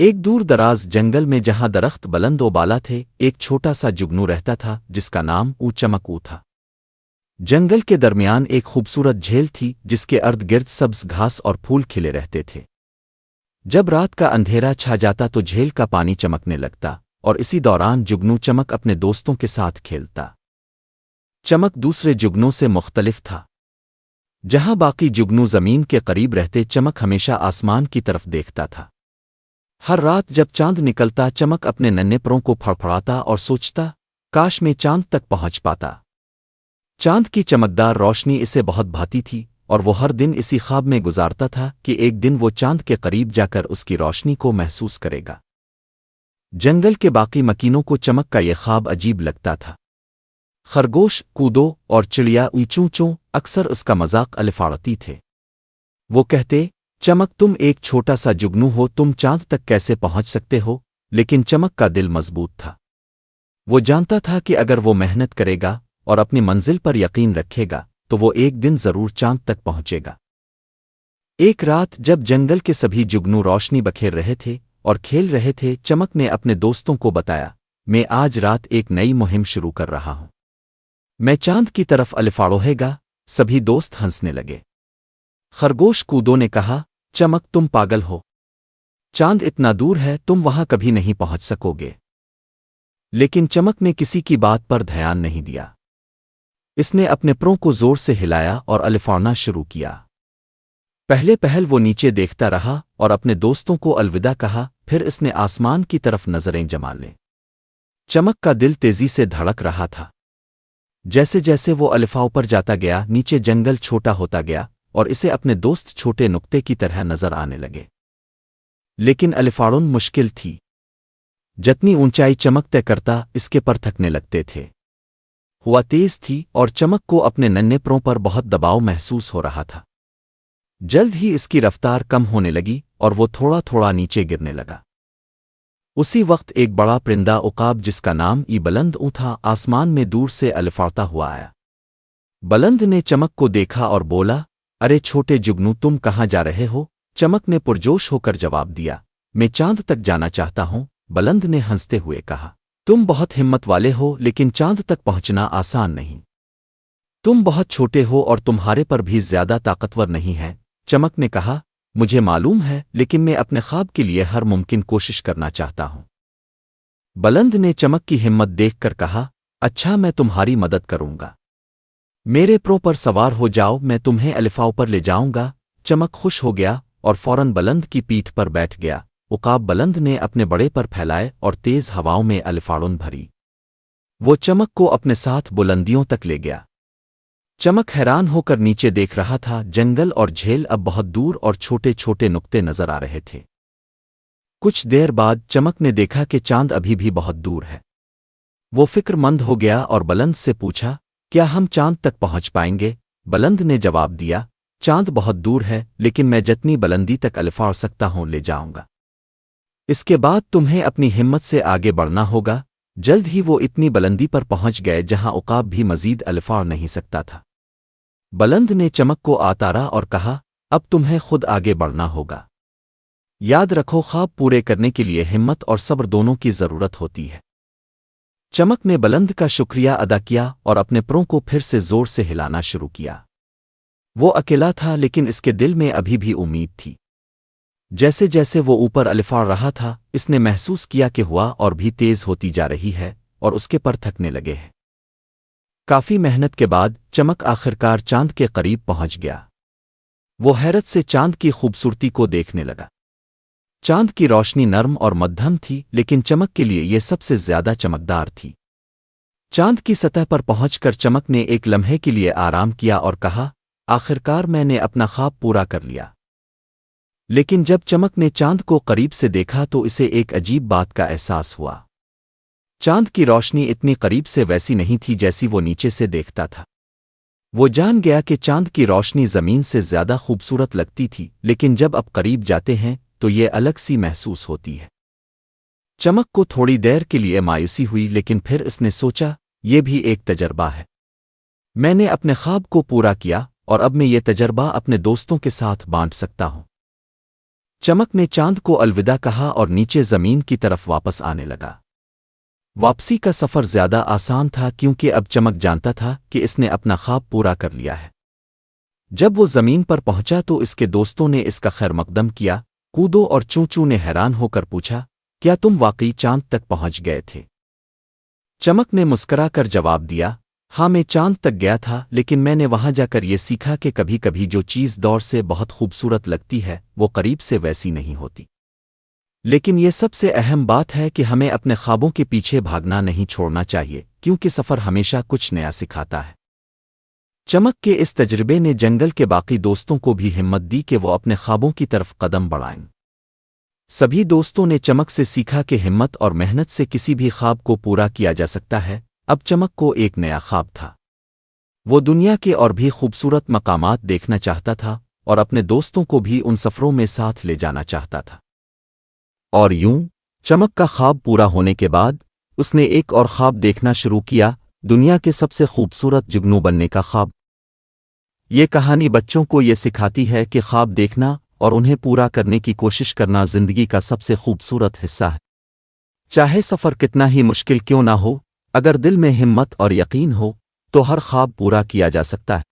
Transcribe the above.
ایک دور دراز جنگل میں جہاں درخت بلند و بالا تھے، ایک چھوٹا سا جگنو رہتا تھا جس کا نام چمک تھا۔ جنگل کے درمیان ایک خوبصورت جھیل تھی جس کے ارد گرد سبز گھاس اور پھول کھلے رہتے تھے۔ جب رات کا اندھیرا چھا جاتا تو جھیل کا پانی چمکنے لگتا، اور اسی دوران جگنو چمک اپنے دوستوں کے ساتھ کھیلتا۔ چمک دوسرے جگنوں سے مختلف تھا۔ جہاں باقی جگنو زمین کے قریب رہتے، چمک ہمیشہ آسمان کی طرف دیکھتا تھا۔ ہر رات جب چاند نکلتا، چمک اپنے ننھے پروں کو پھڑپھڑاتا اور سوچتا، کاش میں چاند تک پہنچ پاتا۔ چاند کی چمکدار روشنی اسے بہت بھاتی تھی، اور وہ ہر دن اسی خواب میں گزارتا تھا کہ ایک دن وہ چاند کے قریب جا کر اس کی روشنی کو محسوس کرے گا۔ جنگل کے باقی مکینوں کو چمک کا یہ خواب عجیب لگتا تھا۔ خرگوش، کودو اور چڑیا چوں چوں اکثر اس کا مذاق الفاڑتی تھے۔ وہ کہتے، چمک تم ایک چھوٹا سا جگنو ہو، تم چاند تک کیسے پہنچ سکتے ہو؟ لیکن چمک کا دل مضبوط تھا۔ وہ جانتا تھا کہ اگر وہ محنت کرے گا اور اپنی منزل پر یقین رکھے گا تو وہ ایک دن ضرور چاند تک پہنچے گا۔ ایک رات جب جنگل کے سبھی جگنو روشنی بکھیر رہے تھے اور کھیل رہے تھے، چمک نے اپنے دوستوں کو بتایا، میں آج رات ایک نئی مہم شروع کر رہا ہوں۔ میں چاند کی طرف الفاڑوہے گا۔ سبھی دوست ہنسنے لگے۔ خرگوش کودو نے کہا، چمک تم پاگل ہو، چاند اتنا دور ہے، تم وہاں کبھی نہیں پہنچ سکو گے۔ لیکن چمک نے کسی کی بات پر دھیان نہیں دیا۔ اس نے اپنے پروں کو زور سے ہلایا اور الفاڑنا شروع کیا۔ پہل وہ نیچے دیکھتا رہا اور اپنے دوستوں کو الوداع کہا، پھر اس نے آسمان کی طرف نظریں جما لیں۔ چمک کا دل تیزی سے دھڑک رہا تھا۔ جیسے جیسے وہ الفاؤ پر جاتا گیا، نیچے جنگل چھوٹا ہوتا گیا اور اسے اپنے دوست چھوٹے نقطے کی طرح نظر آنے لگے۔ لیکن الفاڑن مشکل تھی۔ جتنی اونچائی چمک طے کرتا، اس کے پر تھکنے لگتے تھے۔ ہوا تیز تھی اور چمک کو اپنے ننھے پروں پر بہت دباؤ محسوس ہو رہا تھا۔ جلد ہی اس کی رفتار کم ہونے لگی اور وہ تھوڑا تھوڑا نیچے گرنے لگا۔ اسی وقت ایک بڑا پرندہ عقاب جس کا نام بلند تھا، آسمان میں دور سے الفاڑتا ہوا آیا۔ بلند نے چمک کو دیکھا اور بولا، ارے چھوٹے جگنو، تم کہاں جا رہے ہو؟ چمک نے پرجوش ہو کر جواب دیا، میں چاند تک جانا چاہتا ہوں۔ بلند نے ہنستے ہوئے کہا، تم بہت ہمت والے ہو، لیکن چاند تک پہنچنا آسان نہیں۔ تم بہت چھوٹے ہو اور تمہارے پر بھی زیادہ طاقتور نہیں ہے۔ چمک نے کہا، مجھے معلوم ہے، لیکن میں اپنے خواب کے لیے ہر ممکن کوشش کرنا چاہتا ہوں۔ بلند نے چمک کی ہمت دیکھ کر کہا، اچھا، میں تمہاری مدد کروں گا۔ میرے پروں پر سوار ہو جاؤ، میں تمہیں الفاؤ پر لے جاؤں گا۔ چمک خوش ہو گیا اور فوراً بلند کی پیٹھ پر بیٹھ گیا۔ عقاب بلند نے اپنے بڑے پر پھیلائے اور تیز ہواؤں میں الفاڑن بھری۔ وہ چمک کو اپنے ساتھ بلندیوں تک لے گیا۔ چمک حیران ہو کر نیچے دیکھ رہا تھا۔ جنگل اور جھیل اب بہت دور اور چھوٹے چھوٹے نقطے نظر آ رہے تھے۔ کچھ دیر بعد چمک نے دیکھا کہ چاند ابھی بھی بہت دور ہے۔ وہ فکر مند ہو گیا اور بلند سے پوچھا، کیا ہم چاند تک پہنچ پائیں گے؟ بلند نے جواب دیا، چاند بہت دور ہے، لیکن میں جتنی بلندی تک الفاڑ سکتا ہوں لے جاؤں گا۔ اس کے بعد تمہیں اپنی ہمت سے آگے بڑھنا ہوگا۔ جلد ہی وہ اتنی بلندی پر پہنچ گئے جہاں عقاب بھی مزید الفاڑ نہیں سکتا تھا۔ بلند نے چمک کو آتارا اور کہا، اب تمہیں خود آگے بڑھنا ہوگا۔ یاد رکھو، خواب پورے کرنے کے لیے ہمت اور صبر دونوں کی ضرورت ہوتی ہے۔ چمک نے بلند کا شکریہ ادا کیا اور اپنے پروں کو پھر سے زور سے ہلانا شروع کیا۔ وہ اکیلا تھا، لیکن اس کے دل میں ابھی بھی امید تھی۔ جیسے جیسے وہ اوپر الفاڑ رہا تھا، اس نے محسوس کیا کہ ہوا اور بھی تیز ہوتی جا رہی ہے اور اس کے پر تھکنے لگے ہیں۔ کافی محنت کے بعد چمک آخرکار چاند کے قریب پہنچ گیا۔ وہ حیرت سے چاند کی خوبصورتی کو دیکھنے لگا۔ چاند کی روشنی نرم اور مدھم تھی، لیکن چمک کے لیے یہ سب سے زیادہ چمکدار تھی۔ چاند کی سطح پر پہنچ کر چمک نے ایک لمحے کے لیے آرام کیا اور کہا، آخرکار میں نے اپنا خواب پورا کر لیا۔ لیکن جب چمک نے چاند کو قریب سے دیکھا تو اسے ایک عجیب بات کا احساس ہوا۔ چاند کی روشنی اتنی قریب سے ویسی نہیں تھی جیسی وہ نیچے سے دیکھتا تھا۔ وہ جان گیا کہ چاند کی روشنی زمین سے زیادہ خوبصورت لگتی تھی، لیکن جب اب قریب جاتے ہیں تو یہ الگ سی محسوس ہوتی ہے۔ چمک کو تھوڑی دیر کے لیے مایوسی ہوئی، لیکن پھر اس نے سوچا، یہ بھی ایک تجربہ ہے۔ میں نے اپنے خواب کو پورا کیا اور اب میں یہ تجربہ اپنے دوستوں کے ساتھ بانٹ سکتا ہوں۔ چمک نے چاند کو الوداع کہا اور نیچے زمین کی طرف واپس آنے لگا۔ واپسی کا سفر زیادہ آسان تھا کیونکہ اب چمک جانتا تھا کہ اس نے اپنا خواب پورا کر لیا ہے۔ جب وہ زمین پر پہنچا تو اس کے دوستوں نے اس کا خیر مقدم کیا۔ کودو اور چونچو نے حیران ہو کر پوچھا، کیا تم واقعی چاند تک پہنچ گئے تھے؟ چمک نے مسکرا کر جواب دیا، ہاں میں چاند تک گیا تھا، لیکن میں نے وہاں جا کر یہ سیکھا کہ کبھی کبھی جو چیز دور سے بہت خوبصورت لگتی ہے وہ قریب سے ویسی نہیں ہوتی۔ لیکن یہ سب سے اہم بات ہے کہ ہمیں اپنے خوابوں کے پیچھے بھاگنا نہیں چھوڑنا چاہیے، کیونکہ سفر ہمیشہ کچھ نیا سکھاتا ہے۔ چمک کے اس تجربے نے جنگل کے باقی دوستوں کو بھی ہمت دی کہ وہ اپنے خوابوں کی طرف قدم بڑھائیں۔ سبھی دوستوں نے چمک سے سیکھا کہ ہمت اور محنت سے کسی بھی خواب کو پورا کیا جا سکتا ہے۔ اب چمک کو ایک نیا خواب تھا۔ وہ دنیا کے اور بھی خوبصورت مقامات دیکھنا چاہتا تھا اور اپنے دوستوں کو بھی ان سفروں میں ساتھ لے جانا چاہتا تھا۔ اور یوں چمک کا خواب پورا ہونے کے بعد اس نے ایک اور خواب دیکھنا شروع کیا، دنیا کے سب سے خوبصورت جگنو بننے کا خواب۔ یہ کہانی بچوں کو یہ سکھاتی ہے کہ خواب دیکھنا اور انہیں پورا کرنے کی کوشش کرنا زندگی کا سب سے خوبصورت حصہ ہے۔ چاہے سفر کتنا ہی مشکل کیوں نہ ہو، اگر دل میں ہمت اور یقین ہو تو ہر خواب پورا کیا جا سکتا ہے۔